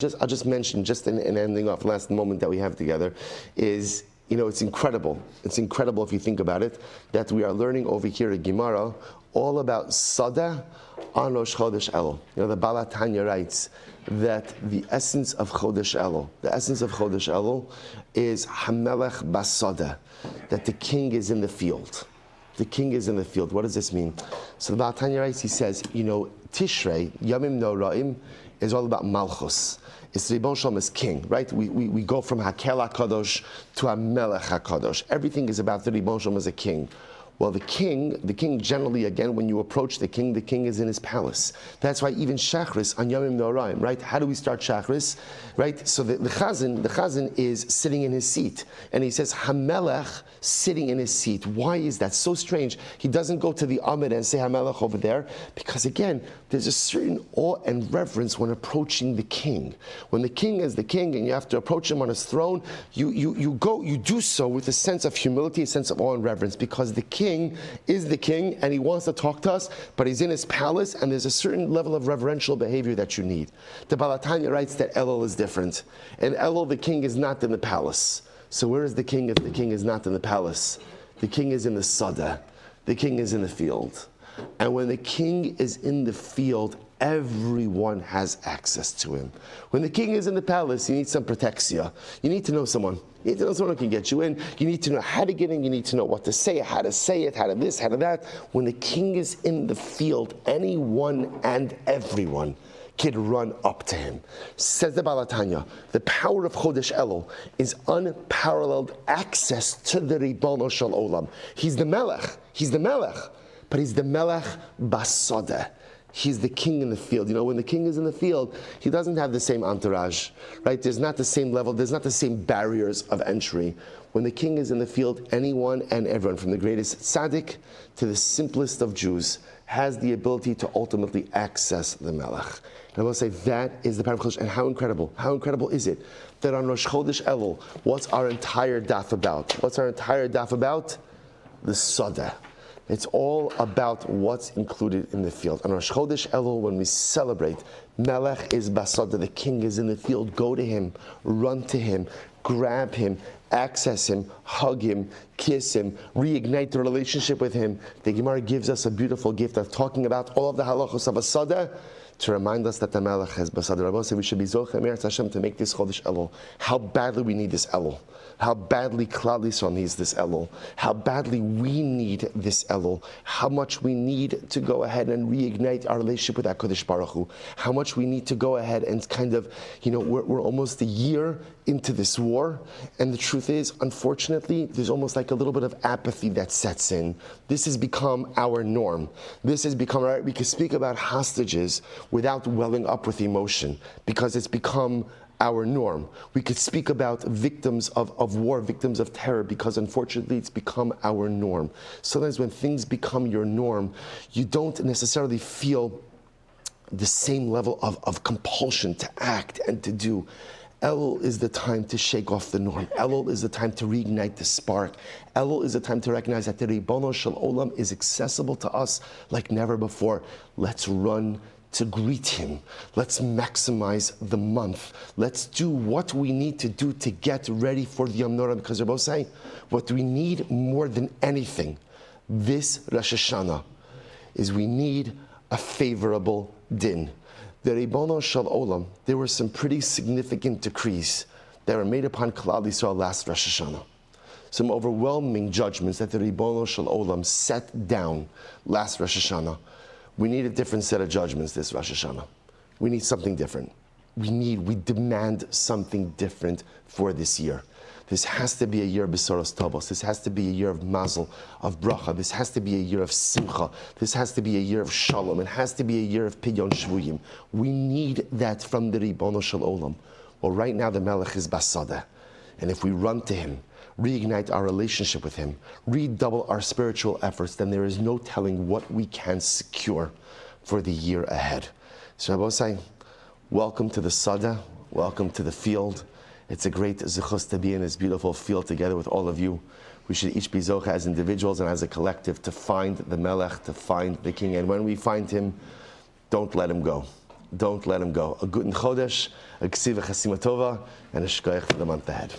I'll just mention, just in ending off, last moment that we have together, is, it's incredible. It's incredible if you think about it, that we are learning over here at Gemara all about Sada on Rosh Chodesh Elul. The Baal HaTanya writes that the essence of Chodesh Elul, is Hamelech Basada, that the king is in the field. The king is in the field. What does this mean? So the Baal HaTanya writes, he says, Tishrei, Yamim Noraim, is all about Malchus. It's Ribbon Shalom is king, right? We go from Hakel HaKadosh to HaMelech HaKadosh. Everything is about the Ribbon Shalom as a king. Well, the king generally, again, when you approach the king is in his palace. That's why even Shachris on Yomim Noraim, right? How do we start Shachris, right? So the Chazan is sitting in his seat, and he says Hamelech sitting in his seat. Why is that so strange? He doesn't go to the Amid and say Hamelech over there, because again, there's a certain awe and reverence when approaching the king. When the king is the king, and you have to approach him on his throne, you do so with a sense of humility, a sense of awe and reverence, because the king is the king, and he wants to talk to us, but he's in his palace, and there's a certain level of reverential behavior that you need. The Baal HaTanya writes that Elul is different. In Elul, the king is not in the palace. So where is the king if the king is not in the palace? The king is in the Sada. The king is in the field. And when the king is in the field, everyone has access to him. When the king is in the palace, you need some protexia. You need to know someone. You need to know someone who can get you in. You need to know how to get in. You need to know what to say, how to say it, how to this, how to that. When the king is in the field, anyone and everyone can run up to him. Says the Baal HaTanya, the power of Chodesh Elul is unparalleled access to the Ribono Shel Olam. He's the Melech, but he's the Melech Basada. He's the king in the field. When the king is in the field, he doesn't have the same entourage, right? There's not the same level, there's not the same barriers of entry. When the king is in the field, anyone and everyone, from the greatest tzaddik to the simplest of Jews, has the ability to ultimately access the Melech. And I will say that is the power of Chodesh. And how incredible is it that on Rosh Chodesh Elul, what's our entire daf about? The Sada. It's all about what's included in the field. On Rosh Chodesh Elul, when we celebrate, Melech is Basada, the king is in the field. Go to him, run to him, grab him, access him, hug him, kiss him, reignite the relationship with him. The Gemara gives us a beautiful gift of talking about all of the halachos of Basada, to remind us that the Melech has Basada. Rabbi said we should be Zocheh Meretz Hashem to make this Chodesh Elul. How badly we need this Elul. How badly Klal Yisrael needs this Elul. How badly we need this Elul. How much we need to go ahead and reignite our relationship with HaKadosh Baruch Hu. How much we need to go ahead and kind of, we're almost a year into this war, and the truth is, unfortunately, there's almost like a little bit of apathy that sets in. This has become our norm. This has become, right, we can speak about hostages without welling up with emotion, because it's become our norm. We could speak about victims of war, victims of terror, because unfortunately it's become our norm. Sometimes when things become your norm, you don't necessarily feel the same level of compulsion to act and to do. Elul is the time to shake off the norm. Elul is the time to reignite the spark. Elul is the time to recognize that the Ribono Shel Olam is accessible to us like never before. Let's run to greet him. Let's maximize the month. Let's do what we need to do to get ready for the Yom Norah, because they're both saying what we need more than anything this Rosh Hashanah is we need a favorable din. The Ribono Shel Olam, there were some pretty significant decrees that were made upon Klal Yisrael last Rosh Hashanah. Some overwhelming judgments that the Ribono Shel Olam set down last Rosh Hashanah. We need a different set of judgments this Rosh Hashanah. We need something different. We demand something different for this year. This has to be a year of Besoros Tovos. This has to be a year of Mazel, of Bracha. This has to be a year of Simcha. This has to be a year of Shalom. It has to be a year of Pidyon Shvuyim. We need that from the Ribono Shel Olam. Well, right now the Melech is Basada. And if we run to him, reignite our relationship with him, redouble our spiritual efforts, then there is no telling what we can secure for the year ahead. So Rabbi say, welcome to the Sada, welcome to the field. It's a great zechus to be in this beautiful field together with all of you. We should each be zocha as individuals and as a collective to find the Melech, to find the King. And when we find him, don't let him go. Don't let him go. A guten chodesh, a ksiva chasimatova, and a shkoyach for the month ahead.